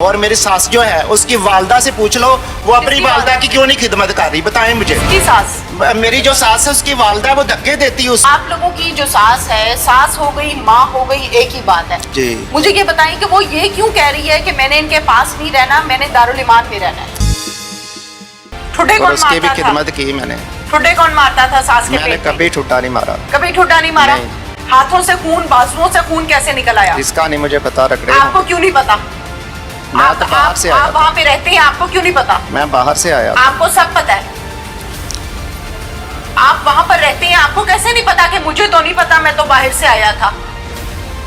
और मेरी सास जो है उसकी वालदा से पूछ लो, वो अपनी वालदा की क्यों नहीं खिदमत कर रही, बताएं मुझे। की सास? मेरी जो सास है उसकी वालदा वो धक्के देती है आप लोगों की जो सास है, सास हो गई माँ हो गई, एक ही बात है जी। मुझे ये बताएं कि वो ये क्यों कह रही है कि मैंने इनके पास नहीं रहना, मैंने दारुल ईमान में रहना है। ठुड्डे और कौन उसकी भी मारता था? खिदमत की मैंने। ठुड्डे कौन मारता था सास के मैंने पेट में? कभी ठुड्डा नहीं मारा। कभी ठुड्डा नहीं मारा? हाथों से खून, बाजुओं से खून कैसे निकल आया? इसका नहीं मुझे पता, रख रहे आपको क्यों नहीं पता? मैं तो बाहर से आया आप वहाँ पे रहते हैं, आपको क्यों नहीं पता? मैं बाहर से आया। आपको सब पता है, आप वहाँ पर रहते हैं, आपको कैसे नहीं पता? कि मुझे तो नहीं पता, मैं तो बाहर से आया था।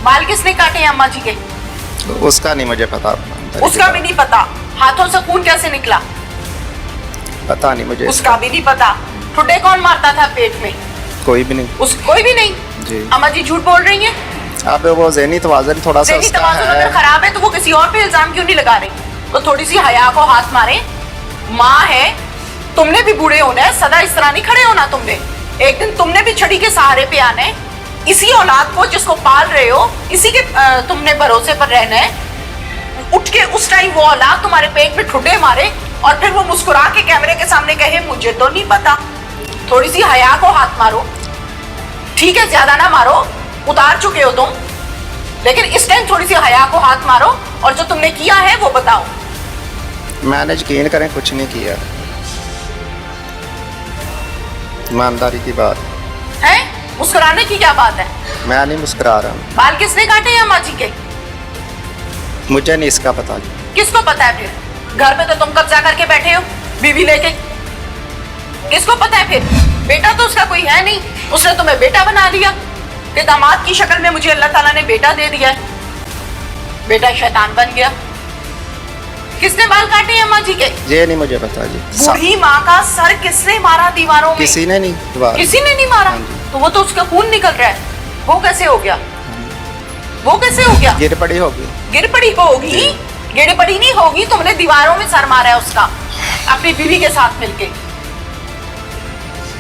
बाल किसने काटे हैं अम्मा जी के? उसका नहीं मुझे पता। उसका भी नहीं पता। हाथों से खून कैसे निकला? पता नहीं मुझे। उसका भी नहीं पता। ठुड्डे कौन मारता था पेट में? कोई भी नहीं। कोई भी नहीं जी। अम्मा जी झूठ बोल रही हैं। अब वो ज़हनी तवाज़ुन थोड़ा सा ज़हनी उसका तवाज़ुन है। अगर खराब है तो वो किसी और पे इल्जाम क्यों नहीं लगा रही? तो थोड़ी सी हया को हाथ मारे। माँ है, तुमने भी बूढ़े होना है, सदा इस तरह नहीं खड़े होना तुमने। एक दिन तुमने भी छड़ी के सहारे पे आना है। इसी औलाद को जिसको पाल रहे हो, इसी के तुमने भरोसे पर रहना है। उठ के उस टाइम वो औलाद तुम्हारे पेट में ठुड्डे मारे और फिर वो मुस्कुरा के कैमरे के सामने कहे मुझे तो नहीं पता। थोड़ी सी हया को हाथ मारो। ठीक है, ज्यादा ना मारो, उतार चुके हो तुम, लेकिन इस टाइम थोड़ी सी हया को हाथ मारो और जो तुमने किया है वो बताओ। मैंने यकीन करें कुछ नहीं किया, ईमानदारी की बात है। मुस्कुराने की क्या बात है? मैं नहीं मुस्कुरा रहा हूँ। बाल किसने काटे हैं अम्मा जी के? मुझे नहीं इसका पता। किसको पता है? फिर घर में तो तुम कब्जा करके बैठे हो बीवी लेके, किसको पता है? फिर बेटा तो उसका कोई है नहीं, उसने तुम्हें बेटा बना दिया कि दामाद की शक्ल में मुझे अल्लाह ताला ने बेटा दे दिया है। बेटा शैतान बन गया। किसने बाल काटे हैं अम्मा जी के? ये नहीं मुझे पता जी। बूढ़ी माँ का सर किसने मारा दीवारों में? किसी ने नहीं। किसी ने नहीं मारा। तो वो तो उसका खून निकल रहा है, वो कैसे हो गया? वो कैसे हो गया? गिर पड़ी होगी। गिर पड़ी होगी? गिर पड़ी नहीं होगी, तुमने दीवारों में सर मारा है उसका अपनी बीवी के साथ मिलके।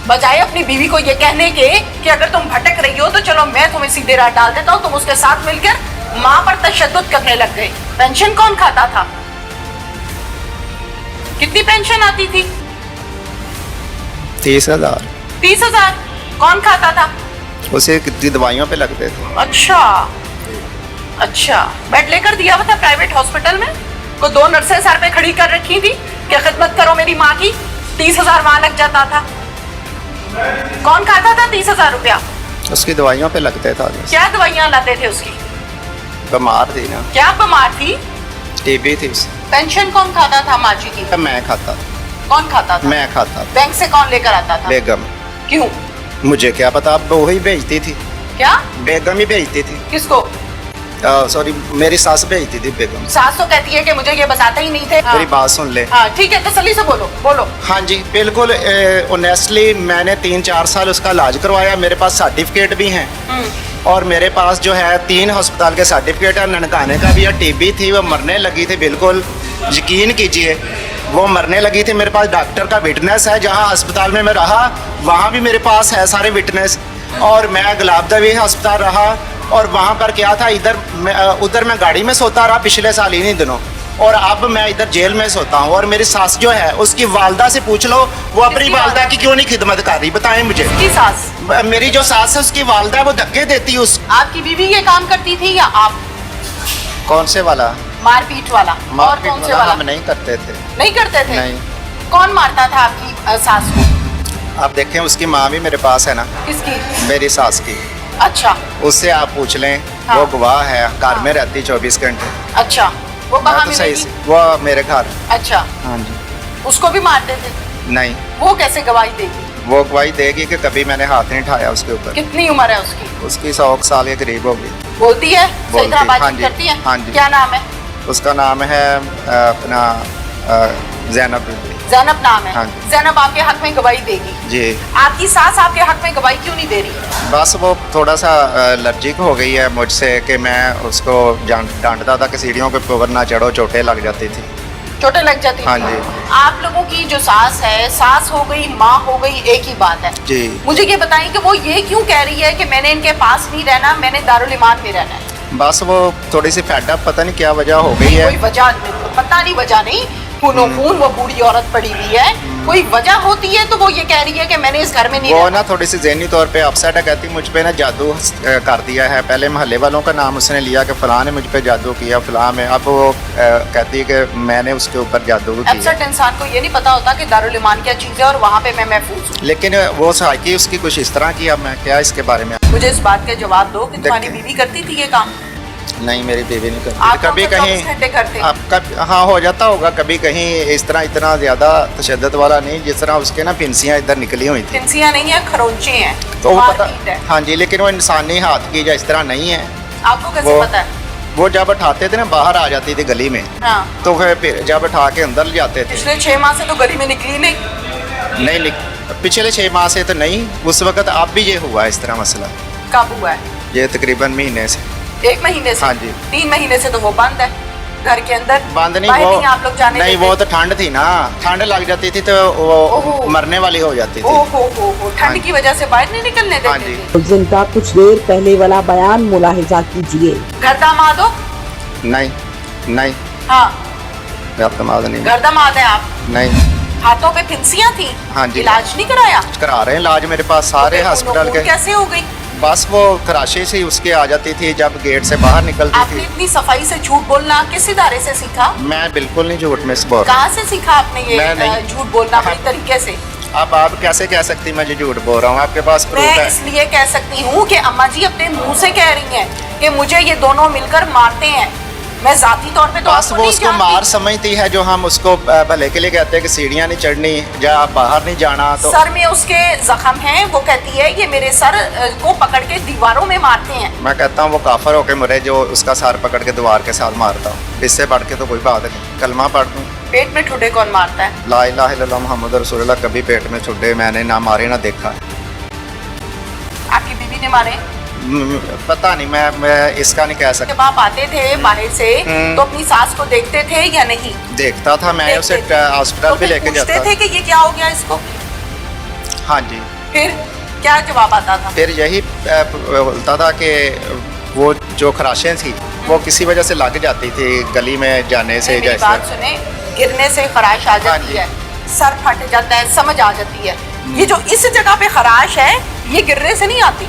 बजाय अपनी बीवी को ये कहने के कि अगर तुम भटक रही हो तो चलो मैं तुम्हें सीधे राह डाल देता हूँ, तुम उसके साथ मिलकर माँ पर तशद्दुद करने लग गए। पेंशन कौन खाता था? कितनी पेंशन आती थी? 30,000। 30,000 कौन खाता था? उसे कितनी दवाइयों पे लगते थे। अच्छा, बेड लेकर दिया हुआ था प्राइवेट हॉस्पिटल में? को 2 नर्सें सर पे खड़ी कर रखी थी कि खिदमत करो मेरी माँ की। 30,000 वहां लग जाता था। कौन खाता था 30,000 रुपया? उसकी दवाइयों पे लगते था। क्या दवाइयाँ लाते थे उसकी? बीमार थी ना। क्या बीमार थी? टीबी थी उसे। पेंशन कौन खाता था माँ जी की? मैं खाता। कौन खाता था? मैं खाता। बैंक से कौन लेकर आता था? बेगम। क्यों? मुझे क्या पता, अब वही भेजती थी। क्या? बेगम ही भेजती थी। किसको? सॉरी, मेरी सास भेजती थी। बेगम। सास तो कहती है कि मुझे ये बताते ही नहीं थे। मेरी बात सुन ले। हाँ ठीक है, तसल्ली से बोलो। हाँ जी, बिल्कुल ऑनेस्टली मैंने 3-4 साल उसका इलाज करवाया। मेरे पास सर्टिफिकेट भी हैं और मेरे पास जो है 3 अस्पताल के सर्टिफिकेट है। ननकाने का भी है। टीबी थी, वो मरने लगी थी। बिल्कुल यकीन कीजिए, वो मरने लगी थी। मेरे पास डॉक्टर का विटनेस है। जहाँ अस्पताल में मैं रहा वहाँ भी मेरे पास है सारे विटनेस। और मैं गुलाबदवी अस्पताल रहा और वहाँ पर क्या था, उधर मैं गाड़ी में सोता रहा पिछले साल इन्हीं दिनों, और अब मैं इधर जेल में सोता हूँ। और मेरी सास जो है उसकी वालदा से पूछ लो, वो अपनी वालदा की क्यों नहीं खिदमत कर रही, बताएं मुझे। की सास? मेरी जो सास है उसकी वालदा वो धक्के देती है उस। आपकी बीवी ये काम करती थी या आप? कौन से वाला? मारपीट वाला। और कौन से वाला? हम नहीं करते थे। नहीं करते थे? नहीं। कौन मारता था आपकी सास को? आप देखें, उसकी माँ भी मेरे पास है ना। किसकी? मेरी सास की। अच्छा। उससे आप पूछ लें। हाँ। वो गवाह है, घर में रहती 24 घंटे। अच्छा, वो कहाँ तो सही मिलेगी? से वो मेरे घर। अच्छा, हाँ जी। उसको भी मारते थे? नहीं, वो कैसे गवाही देगी? वो गवाही देगी कि कभी मैंने हाथ नहीं उठाया उसके ऊपर। कितनी उम्र है उसकी? उसकी 100 साल के करीब होगी। बोलती है? सही तरह हाँ बातचीत जी, करती है? हाँ जी। क्या नाम है? उसका नाम है अपना ज़ैनब। ज़ैनब नाम है। हाँ जी। ज़ैनब आपके हक में गवाही देगी? जी। आपकी सास आपके हक में गवाही क्यों नहीं दे रही? बस वो थोड़ा सा एलर्जिक हो गई है मुझसे कि मैं उसको डांटता था कि सीढ़ियों के ऊपर ना चढ़ो, चोटें लग जाती थी। चोटें लग जाती हाँ थी? जी। आप लोगों की जो सास है, सास हो गई माँ हो गई, एक ही बात है जी। मुझे ये बताएं कि वो ये क्यों कह रही है कि मैंने इनके पास नहीं रहना, मैंने दारुल ईमान में रहना है? बस वो थोड़ी सी फैडअप, पता नहीं क्या वजह हो गई है। कोई वजह पता नहीं, वजह नहीं, खूनो खून वो बूढ़ी औरत पड़ी हुई है, कोई वजह होती है तो वो ये कह रही है कि मैंने इस घर में नहीं वो रहना। ना थोड़ी सी ज़हनी तौर पे अपसेट है, कहती मुझ पे ना जादू कर दिया है। पहले मोहल्ले वालों का नाम उसने लिया कि फ़लाँ ने मुझ पे जादू किया, फ़लाँ में। अब वो कहती है कि मैंने उसके ऊपर जादू किया। अपसेट इंसान को ये नहीं पता होता कि दारुल ईमान क्या चीज़ है और वहाँ पे मैं महफूज हूँ। लेकिन वो साइकी उसकी कुछ इस तरह की, अब मैं क्या इसके बारे में। मुझे इस बात का जवाब दो कि तुम्हारी देखिए। बीवी करती थी ये काम? नहीं, मेरी बीवी नहीं करती। आप कभी तो कहीं 24 घंटे करते। आपका हाँ हो जाता होगा कभी कहीं, इस तरह इतना ज़्यादा तशद्दुद वाला नहीं, जिस तरह उसके ना पिंसियाँ इधर निकली हुई थी। पिंसियाँ नहीं है, खरोंचे हैं, तो वो पता, मारपीट है। हाँ जी, लेकिन वो इंसानी हाथ की या इस तरह नहीं है। आपको कैसे वो पता है? वो जब उठाते थे ना, बाहर आ जाती थी गली में, हाँ, तो फिर जब उठा के अंदर ले जाते थे। पिछले 6 माह से तो गली में निकली नहीं। नहीं, पिछले 6 माह से तो नहीं, उस वक्त अब भी ये हुआ इस तरह मसला। कब हुआ है? ये तकरीबन महीने से। 1 महीने से? हाँ जी। 3 महीने से तो वो बंद है घर के अंदर। बंद नहीं, बाहर वो आप लोग जाने नहीं, देते? वो तो ठंड थी ना, ठंड लग जाती थी तो वो ओहो। मरने वाली हो जाती थी। ओ हो, हाँ ठंड जी। की वजह से बाहर नहीं निकलने हाँ देते जी। थे। मुलजिम का कुछ देर पहले वाला बयान मुलाहिजा कीजिए। घर दामाद हो? नहीं नहीं, हाँ, दमाद नहीं। घर दामाद है आप। नहीं, हाथों पे फिंसियाँ थी? हाँ जी। इलाज नहीं कराया? करा रहे हैं इलाज, मेरे पास सारे तो हॉस्पिटल खून के। कैसे हो गई? बस वो खराशे से उसके आ जाती थी जब गेट से बाहर निकलती आपने थी। इतनी सफाई से झूठ बोलना किस इदारे से सीखा? मैं बिल्कुल नहीं झूठ में बोल रहा। कहाँ से सीखा आपने ये मैं नहीं। झूठ बोलना हाँ। अपनी तरीके से? अब आप कैसे कह सकती मैं झूठ बोल रहा हूँ? आपके पास प्रूफ मैं है? इसलिए कह सकती हूँ कि अम्मा जी अपने मुंह से कह रही हैं कि मुझे ये दोनों मिलकर मारते हैं। मैं जाती तौर पे तो बस आपको वो नहीं उसको जानती। मार समझती है, जो हम उसको भले के लिए कहते हैं कि सीढ़ियाँ नहीं चढ़नी या बाहर नहीं जाना। तो सर में उसके जख्म हैं, वो कहती है ये मेरे सर को पकड़ के दीवारों में मारते हैं। मैं कहता हूँ वो काफर होके मरे जो उसका सर पकड़ के दीवार के साथ मारता हूँ। इससे बढ़ के तो कोई बात नहीं। कलमा पढ़ दूँ, पेट में ठुड्डे कौन मारता है? ला इलाहा इल्लल्लाह मुहम्मद रसूलुल्लाह। कभी पेट में छुट्टे मैंने ना मारे ना देखा। आपकी बीवी ने मारे? पता नहीं, मैं इसका नहीं कह सकता। जब आप आते थे बाहर से तो अपनी सास को देखते थे या नहीं? देखता था मैं, उसे देखते थे। हॉस्पिटल तो भी फिर लेके पूछते जाता थे कि ये क्या हो गया इसको? हाँ जी। फिर क्या जवाब आता था? फिर यही बोलता था कि वो जो खराशें थी वो किसी वजह से लग जाती थी गली में जाने से। मेरी जैसे बात सुने, गिरने से खराश आ जाती जी। है, सर फट जाता है, समझ आ जाती है। ये जो इस जगह पे खराश है ये गिरने से नहीं आती।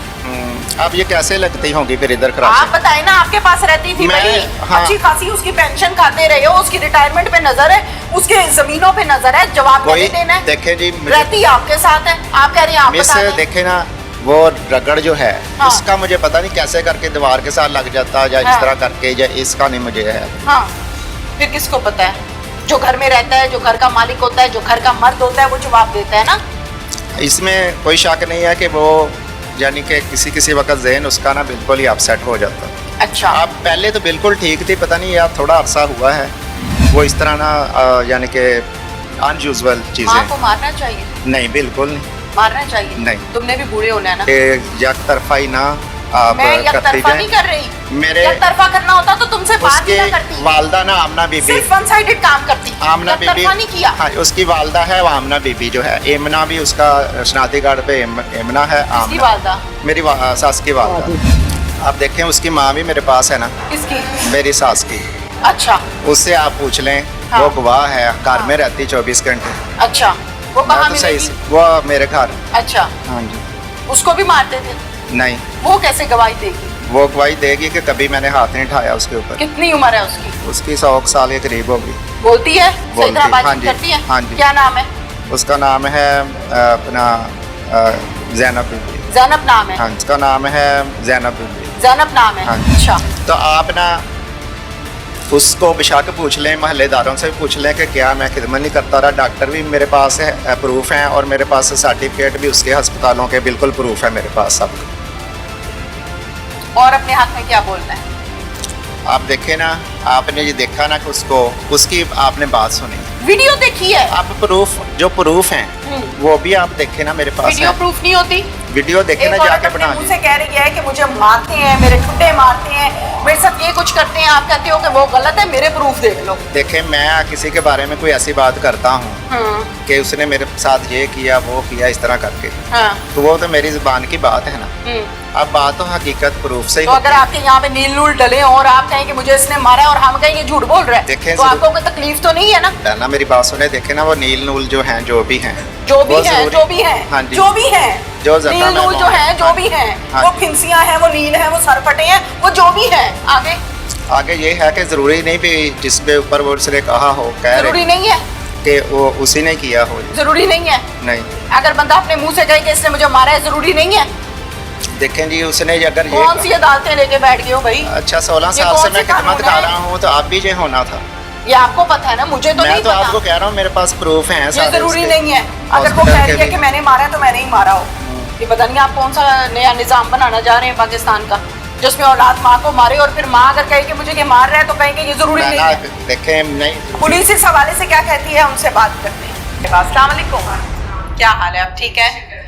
अब ये कैसे लगती होंगी फिर इधर आप खराशें? बताए ना, आपके पास रहती थी मैं- बड़ी हाँ। अच्छी खासी, उसकी पेंशन खाते रहे हो, उसकी रिटायरमेंट पे नजर है, उसके जमीनों पे नजर है, जवाब कोई नहीं देना है। देखे जी, मुझे रहती आपके साथ है, आप कह रही हैं आप मिस बता रहे हैं। देखे ना, वो रगड़ जो है हाँ। इसका मुझे पता नहीं कैसे करके दीवार के साथ लग जाता या हाँ। इस तरह करके, या इसका नहीं मुझे है। हाँ, फिर किसको पता है? जो घर में रहता है, जो घर का मालिक होता है, जो घर का मर्द होता है, वो जवाब देता है ना। इसमें कोई शक नहीं है कि वो यानी कि किसी वक्त जहन उसका ना बिल्कुल ही अपसेट हो जाता। अच्छा, अब पहले तो बिल्कुल ठीक थी, पता नहीं यार थोड़ा अरसा हुआ है वो इस तरह ना यानी कि अनयूजुअल माँ चीज़ें। को मारना चाहिए, नहीं, बिल्कुल नहीं। मारना चाहिए। नहीं। तुमने भी बूढ़े होना है ना। एक तरफा ही ना आप मैं करती यकतरफा नहीं जाएं। कर रही। मेरे यकतरफा करना होता तो तुमसे बात ही उसके ना करती। वालदा ना आमना बीबी, सिर्फ वन साइडेड काम करती। आमना बीबी, यकतरफा नहीं किया। हाँ, उसकी वालदा है वो आमना बीबी जो है। एमना भी उसका शनाख्ती कार्ड पे एमना है। किसकी आमना वालदा? मेरी सास की वालदा। आप देखें उसकी माँ भी मेरे पास है ना, किसकी? मेरी सास की। अच्छा उससे आप पूछ लें, हाँ। वो गवाह है, घर हाँ। में रहती 24 घंटे। अच्छा, वो मैं कहाँ तो सही मिलेगी? से, वो मेरे घर। अच्छा, हाँ जी। उसको भी मारते थे? नहीं, वो कैसे गवाही देगी? वो गवाही देगी कि कभी मैंने हाथ नहीं उठाया उसके ऊपर। कितनी उम्र है उसकी? उसकी 100 साल के करीब होगी। बोलती है? सही बोलती, तरह हाँ बातचीत जी, करती है? हाँ जी। क्या नाम है? उसका नाम है अपना जैनब बीबी। जैनब नाम है? हाँ, उसका नाम है जैनब बीबी। जैनब नाम है? हाँ जी। अच्छा, तो आप ना उसको बेशक पूछ लें, महल्लेदारों से भी पूछ लें कि क्या मैं खिदमत नहीं करता रहा। डॉक्टर भी मेरे पास है, प्रूफ हैं, और मेरे पास सर्टिफिकेट भी उसके अस्पतालों के बिल्कुल प्रूफ है मेरे पास सब। और अपने हाथ में क्या बोलना है? आप देखें ना, आपने ये देखा ना कि उसको, उसकी आपने बात सुनी, वीडियो देखी है? आप प्रूफ, जो प्रूफ हैं वो भी आप देखे ना मेरे पास वीडियो है। प्रूफ नहीं होती? वीडियो देखे ना एक औरत जाके अपने बना मुंह से कह रही है कि मुझे मारते हैं, मेरे ठुड्डे मारते हैं, मेरे साथ ये कुछ करते हैं, आप कहते हो कि वो गलत है, मेरे प्रूफ देख लो। देखे मैं किसी के बारे में कोई ऐसी बात करता हूँ कि उसने मेरे साथ ये किया वो किया इस तरह करके, हाँ। तो वो तो मेरी जुबान की बात है ना। अब बात तो हकीकत प्रूफ से ही तो होती अगर है। आपके यहाँ पे नील नूल डले हों और आप कहें कि मुझे इसने मारा है और हम कहें ये झूठ बोल रहा है, देखें तो जरूर। आपको कोई तकलीफ तो नहीं है ना? ना मेरी बात सुने, देखे ना वो नील नूल जो हैं जो भी हैं जो भी वो है, जरूरी- जो भी है, हाँ जी, जो भी है, जो ज़ख्म नील है नूल वो- जो है, जो भी है, हाँ वो जी। फिंसियां हैं, वो नील है, वो सरफटे हैं, वो जो भी है, आगे आगे ये है कि जरूरी नहीं भी जिसके ऊपर वो उसने कहा हो कह जरूरी रहे नहीं है, कि वो उसी ने किया हो। जरूरी नहीं है। नहीं अगर बंदा अपने मुंह से कहे कि इसने मुझे मारा है, जरूरी नहीं है। देखें जी उसने अगर ये कौन सी अदालतें लेके बैठ गए हो भाई? अच्छा 16 ये साल कौन से से मैं खिदमत कानून कर है? रहा हूँ तो आप भी ये होना था। ये आपको पता है ना, मुझे तो मैं नहीं तो पता। आपको कह रहा हूँ मेरे पास प्रूफ हैं ये सारे जरूरी उसके। नहीं है। अगर वो हॉस्पिटल कह के रही है भी। कि मैंने मारा है तो मैंने ही मारा हो, ये पता नहीं आप कौन सा नया निजाम बनाना जा रहे हैं पाकिस्तान का, जिसमें औलाद माँ को मारे और फिर माँ अगर कहे कि मुझे ये मार रहा है तो कहेंगे ये जरूरी नहीं है। देखें नहीं पुलिस इस हवाले से क्या कहती है, उनसे बात करते हैं। अस्सलाम वालेकुम, क्या हाल है? आप ठीक है?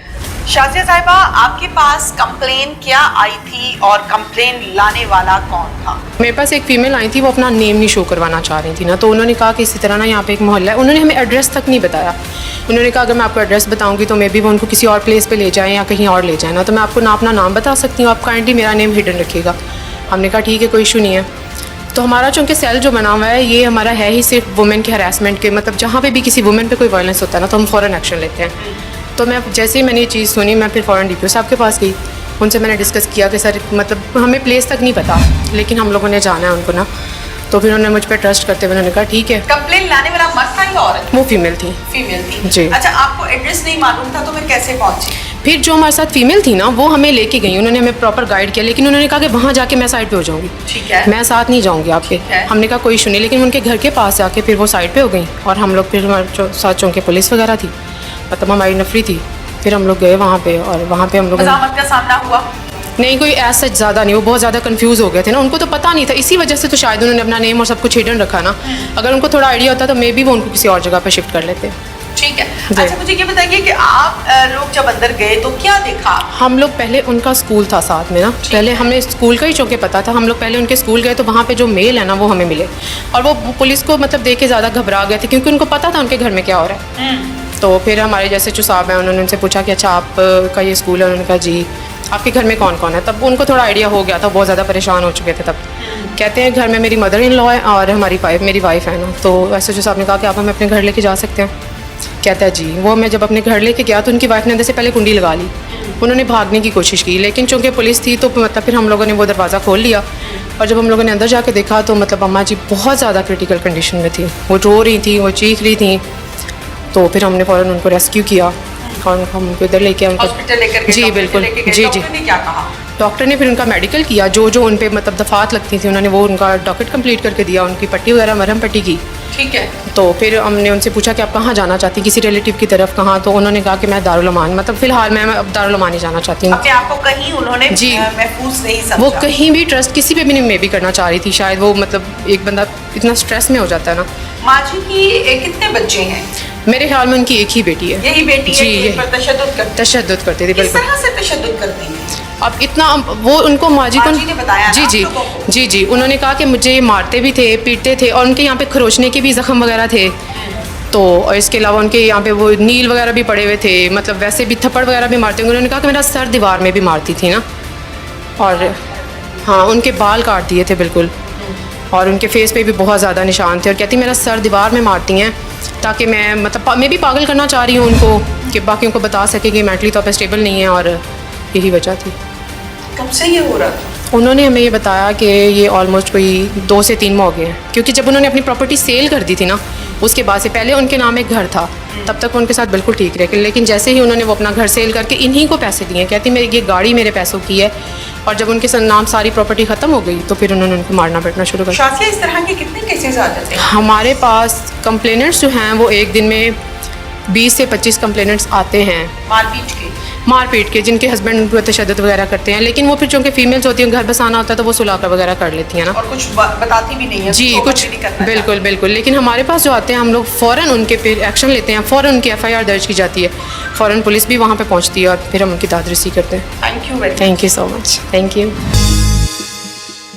शाजिया साहिबा, आपके पास कंप्लेन क्या आई थी और कंप्लेन लाने वाला कौन था? मेरे पास एक फीमेल आई थी, वो अपना नेम नहीं शो करवाना चाह रही थी ना, तो उन्होंने कहा कि इसी तरह ना यहाँ पे एक मोहल्ला है। उन्होंने हमें एड्रेस तक नहीं बताया। उन्होंने कहा अगर मैं आपको एड्रेस बताऊंगी तो मे बी वो उनको किसी और प्लेस पे ले जाएं या कहीं और ले जाएं ना, तो मैं आपको ना अपना नाम बता सकती हूँ, आप काइंडली मेरा नेम हिडन रखिएगा। हमने कहा ठीक है, कोई इशू नहीं है। तो हमारा चूँकि सेल जो बना हुआ है ये हमारा है ही सिर्फ वुमेन के हरासमेंट के, मतलब जहाँ पे भी किसी वुमेन पे कोई वायलेंस होता है ना तो हम फ़ौरन एक्शन लेते हैं। तो मैं जैसे ही मैंने ये चीज़ सुनी मैं फिर फ़ौरन DPO साहब के पास गई, उनसे मैंने डिस्कस किया कि सर मतलब हमें प्लेस तक नहीं पता लेकिन हम लोगों ने जाना है उनको ना, तो फिर उन्होंने मुझ पर ट्रस्ट करते हुए उन्होंने कहा ठीक है। कंप्लेन लाने वाला मर्द था या औरत? वो फीमेल थी। फीमेल थी जी। अच्छा, आपको एड्रेस नहीं मालूम था तो फिर कैसे पहुंची? फिर जो हमारे साथ फीमेल थी ना वो हमें लेके गई, उन्होंने हमें प्रॉपर गाइड किया, लेकिन उन्होंने कहा कि वहाँ जाके मैं साइड पे हो जाऊँगी, ठीक है। मैं साथ नहीं जाऊँगी आपके। है। हमने कहा कोई इशू नहीं, लेकिन उनके घर के पास जाके फिर वो साइड पे हो गई और हम लोग फिर हमारे साथ चौंके पुलिस वगैरह थी, मतलब हमारी नफरी थी। फिर हम लोग गए वहाँ पे और वहाँ पे हम लोग मज़ामत का सामना हुआ? नहीं कोई ऐसा ज़्यादा नहीं, वो बहुत ज़्यादा कंफ्यूज हो गए थे ना, उनको तो पता नहीं था, इसी वजह से तो शायद उन्होंने अपना नेम और सब कुछ हिडन रखा ना। अगर उनको थोड़ा आइडिया होता तो मे बी वो उनको किसी और जगह पे शिफ्ट कर लेते। ठीक है। जी। अच्छा मुझे ये बताइए कि आप लोग जब अंदर गए तो क्या देखा? हम लोग पहले उनका स्कूल था साथ में ना, पहले हमें स्कूल का ही चौके पता था, हम लोग पहले उनके स्कूल गए तो वहाँ पे जो मेल है ना वो हमें मिले और वो पुलिस को मतलब देख के ज़्यादा घबरा गए थे क्योंकि उनको पता था उनके घर में क्या हो रहा है। तो फिर हमारे जैसे जो साहब हैं उन्होंने उनसे पूछा कि अच्छा आप का ये स्कूल है, उन्होंने कहा जी। आपके घर में कौन कौन है? तब उनको थोड़ा आइडिया हो गया था, बहुत ज़्यादा परेशान हो चुके थे तब। कहते हैं घर में मेरी मदर इन लॉ है और हमारी मेरी वाइफ है ना, तो ऐसे जो साहब ने कहा कि आप हमें अपने घर लेके जा सकते हैं। कहता है जी। वो मैं जब अपने घर लेके गया तो उनकी वाइफ ने अंदर से पहले कुंडी लगा ली, उन्होंने भागने की कोशिश की लेकिन चूँकि पुलिस थी तो मतलब फिर हम लोगों ने वो दरवाज़ा खोल लिया और जब हम लोगों ने अंदर जाके देखा तो मतलब अम्मा जी बहुत ज़्यादा क्रिटिकल कंडीशन में थी, वो रो रही थी, वो चीख रही थी। तो फिर हमने फ़ौरन उनको रेस्क्यू किया और हम उनको इधर लेके उनको हॉस्पिटल लेकर गए? जी डॉक्टर बिल्कुल, लेके गए? जी जी। डॉक्टर ने क्या कहा? डॉक्टर ने फिर उनका मेडिकल किया, जो जो उन पे मतलब दफात लगती थी उन्होंने वो उनका डॉक्यूमेंट कंप्लीट करके दिया, उनकी पट्टी वगैरह मरहम पट्टी की। ठीक है। तो फिर हमने उनसे पूछा कि आप कहाँ जाना चाहती हैं, किसी रिलेटिव की तरफ कहाँ? तो उन्होंने कहा कि मैं दारुल अमान, मतलब फ़िलहाल मैं अब दारुल अमान ही जाना चाहती हूँ। अपने आप को कहीं उन्होंने जी। महफूज नहीं समझा? वो कहीं भी ट्रस्ट किसी पे भी नहीं मे भी करना चाह रही थी, शायद वो मतलब एक बंदा इतना स्ट्रेस में हो जाता है ना। माँ जी की कितने बच्चे हैं? मेरे ख्याल में उनकी एक ही बेटी है। यही बेटी है जी, कि यही। इन पर तशद्दुद करती? तशद्दुद करती थी किस बिल्कुल। तरह से तशद्दुद करती है? अब इतना वो उनको माजी को माँ जी ने बताया ना जी आप जी लोगों को? जी जी उन्होंने कहा कि मुझे मारते भी थे, पीटते थे और उनके यहाँ पे खरोचने के भी ज़ख्म वगैरह थे। तो और इसके अलावा उनके यहाँ पे वो नील वगैरह भी पड़े हुए थे, मतलब वैसे भी थप्पड़ वगैरह भी मारते होंगे। उन्होंने कहा कि मेरा सर दीवार में भी मारती थी ना, और हाँ उनके बाल काट दिए थे बिल्कुल, और उनके फेस पे भी बहुत ज़्यादा निशान थे और कहती मेरा सर दीवार में मारती हैं ताकि मैं मतलब मैं भी पागल करना चाह रही हूँ उनको कि बाकियों को बता सके कि मेंटली तौर पर स्टेबल नहीं है, और यही वजह थी। कब से ये हो रहा था? उन्होंने हमें ये बताया कि ये ऑलमोस्ट कोई 2 से 3 माह हो गए हैं, क्योंकि जब उन्होंने अपनी प्रॉपर्टी सेल कर दी थी ना उसके बाद से, पहले उनके नाम एक घर था तब तक उनके साथ बिल्कुल ठीक रहे, लेकिन जैसे ही उन्होंने वो अपना घर सेल करके इन्हीं को पैसे दिए, कहती मेरी ये गाड़ी मेरे पैसों की है, और जब उनके नाम सारी प्रॉपर्टी ख़त्म हो गई तो फिर उन्होंने उनको मारना पीटना शुरू कर दिया। शासिया इस तरह के कितने केसेस आ जाते हैं? हमारे पास कंप्लेनेंट्स जो हैं वो एक दिन में 20 से 25 कंप्लेनेंट्स आते हैं मारपीट के, जिनके हस्बैंड उन पर तशद्दुद वगैरह करते हैं, लेकिन वो फिर चूँकि फीमेल्स होती हैं, घर बसाना होता है तो वो सुलाकर वगैरह कर लेती हैं ना, और कुछ बताती भी नहीं है जी कुछ, बिल्कुल बिल्कुल। लेकिन हमारे पास जो आते हैं हम लोग फ़ौरन उनके पे एक्शन लेते हैं, फ़ौरन उनकी FIR दर्ज की जाती है, फ़ौरन पुलिस भी वहाँ पे पहुँचती है और फिर हम उनकी दादरसी करते हैं। Thank you thank you so much, thank you.